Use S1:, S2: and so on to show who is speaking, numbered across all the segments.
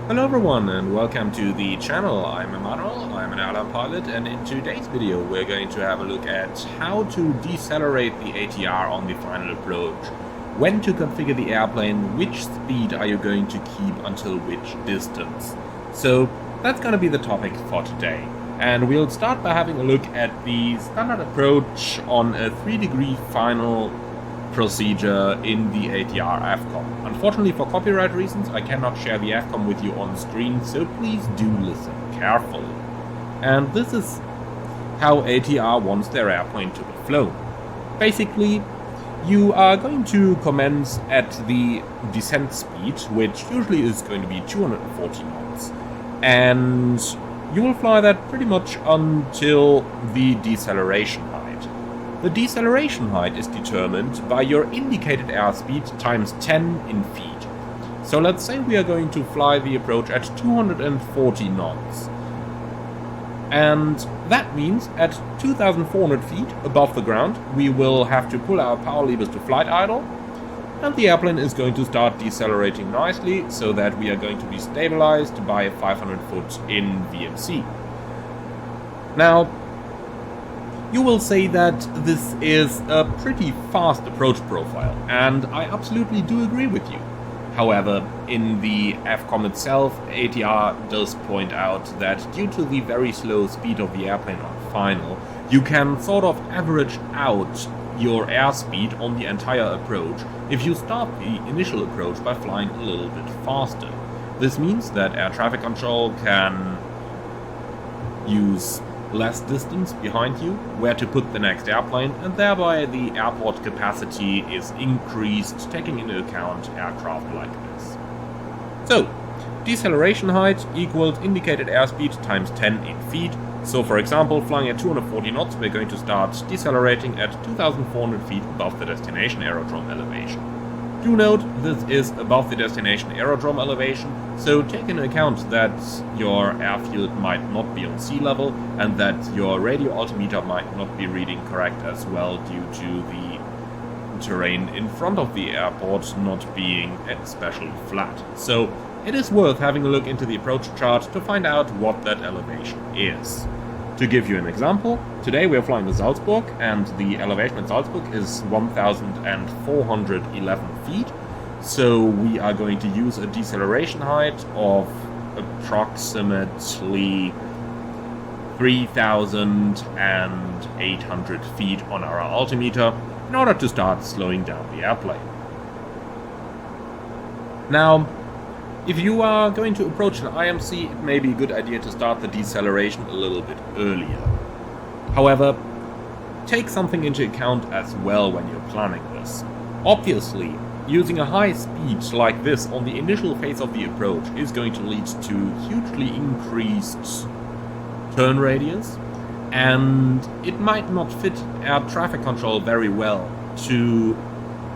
S1: Hello everyone and welcome to the channel. I'm Emmanuel, I'm an airline pilot, and in today's video we're going to have a look at how to decelerate the ATR on the final approach, when to configure the airplane, which speed are you going to keep until which distance. So that's going to be the topic for today. And we'll start by having a look at the standard approach on a 3-degree final procedure in the ATR AFCOM. Unfortunately, for copyright reasons, I cannot share the AFCOM with you on screen, so please do listen carefully. And this is how ATR wants their airplane to be flown. Basically, you are going to commence at the descent speed, which usually is going to be 240 knots, and you will fly that pretty much until the deceleration height. The deceleration height is determined by your indicated airspeed times 10 in feet. So let's say we are going to fly the approach at 240 knots. And that means at 2,400 feet above the ground, we will have to pull our power levers to flight idle, and the airplane is going to start decelerating nicely so that we are going to be stabilized by 500 foot in VMC. Now, you will say that this is a pretty fast approach profile, and I absolutely do agree with you. However, in the AFCOM itself, ATR does point out that due to the very slow speed of the airplane on final, you can sort of average out your airspeed on the entire approach if you start the initial approach by flying a little bit faster. This means that air traffic control can use less distance behind you where to put the next airplane, and thereby the airport capacity is increased, taking into account aircraft like this. So, deceleration height equals indicated airspeed times 10 in feet. So for example, flying at 240 knots, we're going to start decelerating at 2,400 feet above the destination aerodrome elevation. Do note, this is above the destination aerodrome elevation, so take into account that your airfield might not be on sea level and that your radio altimeter might not be reading correct as well due to the terrain in front of the airport not being especially flat. So it is worth having a look into the approach chart to find out what that elevation is. To give you an example, today we are flying to Salzburg, and the elevation at Salzburg is 1,411 feet, so we are going to use a deceleration height of approximately 3,800 feet on our altimeter in order to start slowing down the airplane. Now, if you are going to approach an IMC, it may be a good idea to start the deceleration a little bit earlier. However, take something into account as well when you're planning this. Obviously, using a high speed like this on the initial phase of the approach is going to lead to hugely increased turn radius, and it might not fit air traffic control very well to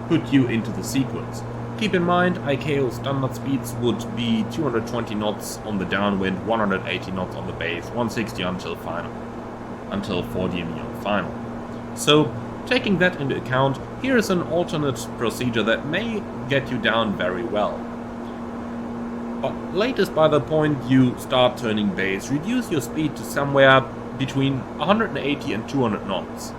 S1: put you into the sequence. Keep in mind, ICAO standard speeds would be 220 knots on the downwind, 180 knots on the base, 160 until 4 DME on final. So, taking that into account, here is an alternate procedure that may get you down very well. But latest by the point you start turning base, reduce your speed to somewhere between 180 and 200 knots.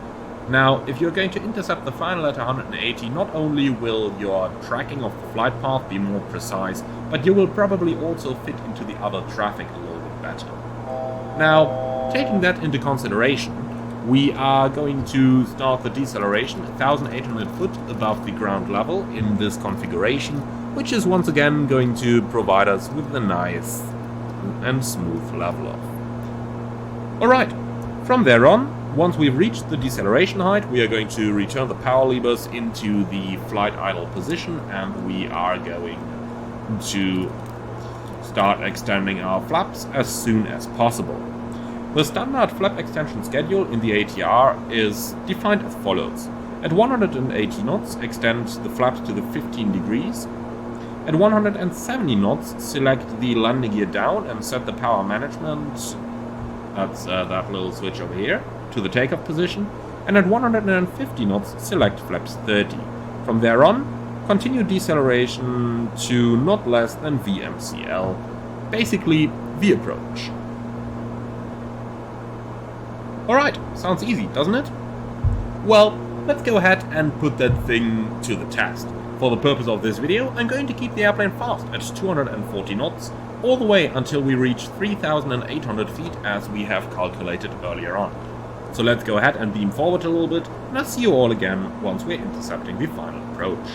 S1: Now, if you're going to intercept the final at 180, not only will your tracking of the flight path be more precise, but you will probably also fit into the other traffic a little bit better. Now, taking that into consideration, we are going to start the deceleration 1,800 foot above the ground level in this configuration, which is once again going to provide us with a nice and smooth level off. Alright, from there on, once we've reached the deceleration height, we are going to return the power levers into the flight idle position, and we are going to start extending our flaps as soon as possible. The standard flap extension schedule in the ATR is defined as follows. At 180 knots, extend the flaps to the 15 degrees. At 170 knots, select the landing gear down and set the power management, that's that little switch over here, to the takeoff position, and at 150 knots select flaps 30. From there on, continue deceleration to not less than VMCL, basically the approach. Alright, sounds easy, doesn't it? Well, let's go ahead and put that thing to the test. For the purpose of this video, I'm going to keep the airplane fast at 240 knots, all the way until we reach 3,800 feet as we have calculated earlier on. So let's go ahead and beam forward a little bit, and I'll see you all again once we're intercepting the final approach.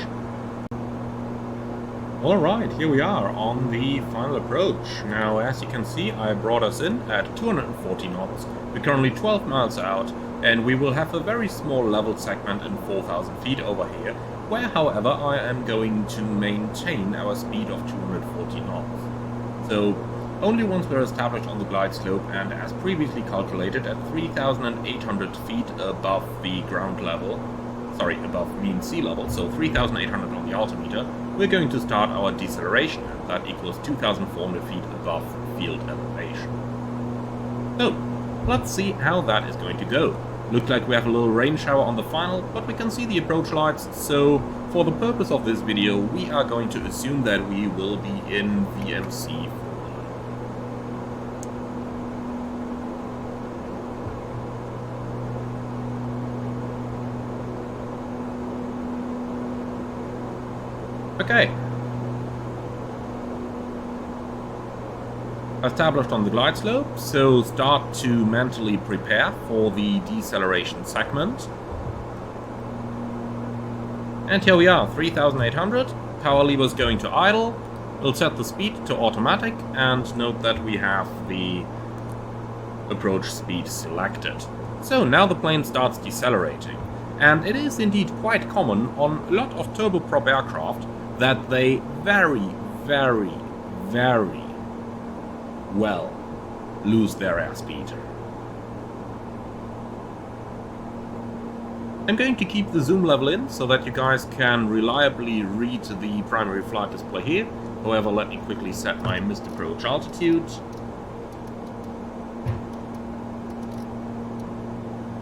S1: Alright, here we are on the final approach. Now, as you can see, I brought us in at 240 knots. We're currently 12 miles out, and we will have a very small level segment in 4,000 feet over here, where, however, I am going to maintain our speed of 240 knots. So, only once we're established on the glide slope and as previously calculated at 3,800 feet above the ground level, above mean sea level, so 3,800 on the altimeter, we're going to start our deceleration, and that equals 2,400 feet above field elevation. So, let's see how that is going to go. Looks like we have a little rain shower on the final, but we can see the approach lights, so for the purpose of this video, we are going to assume that we will be in VMC. Okay. Established on the glide slope, so start to mentally prepare for the deceleration segment. And here we are, 3,800, power levers going to idle. We'll set the speed to automatic and note that we have the approach speed selected. So now the plane starts decelerating, and it is indeed quite common on a lot of turboprop aircraft that they very well lose their airspeed. I'm going to keep the zoom level in so that you guys can reliably read the primary flight display here. However, let me quickly set my missed approach altitude.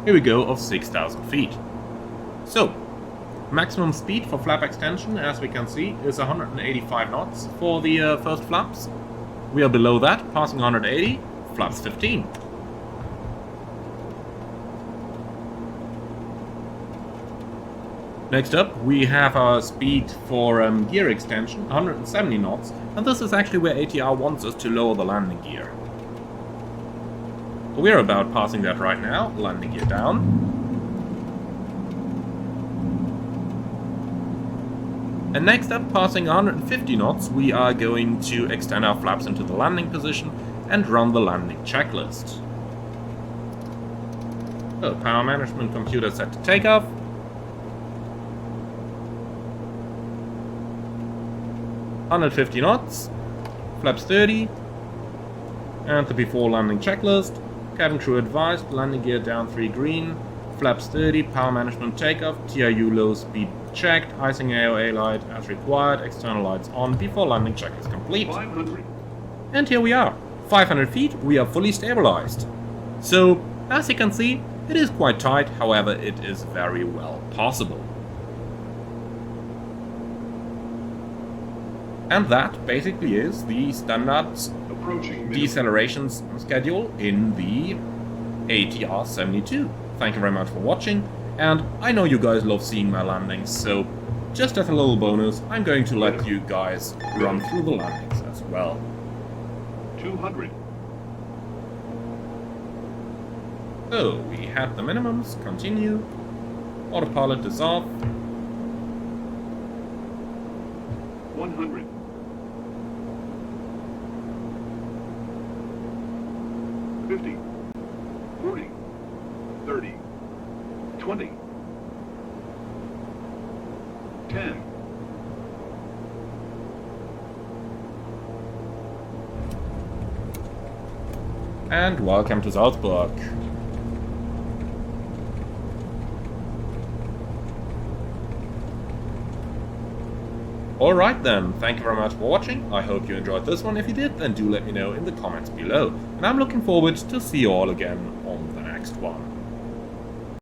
S1: Here we go, of 6,000 feet. So, maximum speed for flap extension, as we can see, is 185 knots for the first flaps. We are below that, passing 180, flaps 15. Next up, we have our speed for gear extension, 170 knots, and this is actually where ATR wants us to lower the landing gear. We're about passing that right now, landing gear down. And next up, passing 150 knots, we are going to extend our flaps into the landing position and run the landing checklist. So, power management computer set to takeoff. (150 knots), flaps 30, and the before landing checklist. Cabin crew advised, landing gear down 3 green, flaps 30, power management takeoff, TRU low speed checked, icing AOA light as required, external lights on before landing check is complete. 500. And here we are, 500 feet, we are fully stabilized. So, as you can see, it is quite tight, however it is very well possible. And that basically is the standard deceleration schedule in the ATR72. Thank you very much for watching, and I know you guys love seeing my landings, so just as a little bonus, I'm going to let you guys run through the landings as well.
S2: 200.
S1: So, we had the minimums, continue, autopilot is off.
S2: 100. 50, 40, 30, 20, 10.
S1: And welcome to Salzburg. Alright then, thank you very much for watching. I hope you enjoyed this one. If you did, then do let me know in the comments below. And I'm looking forward to see you all again on the next one.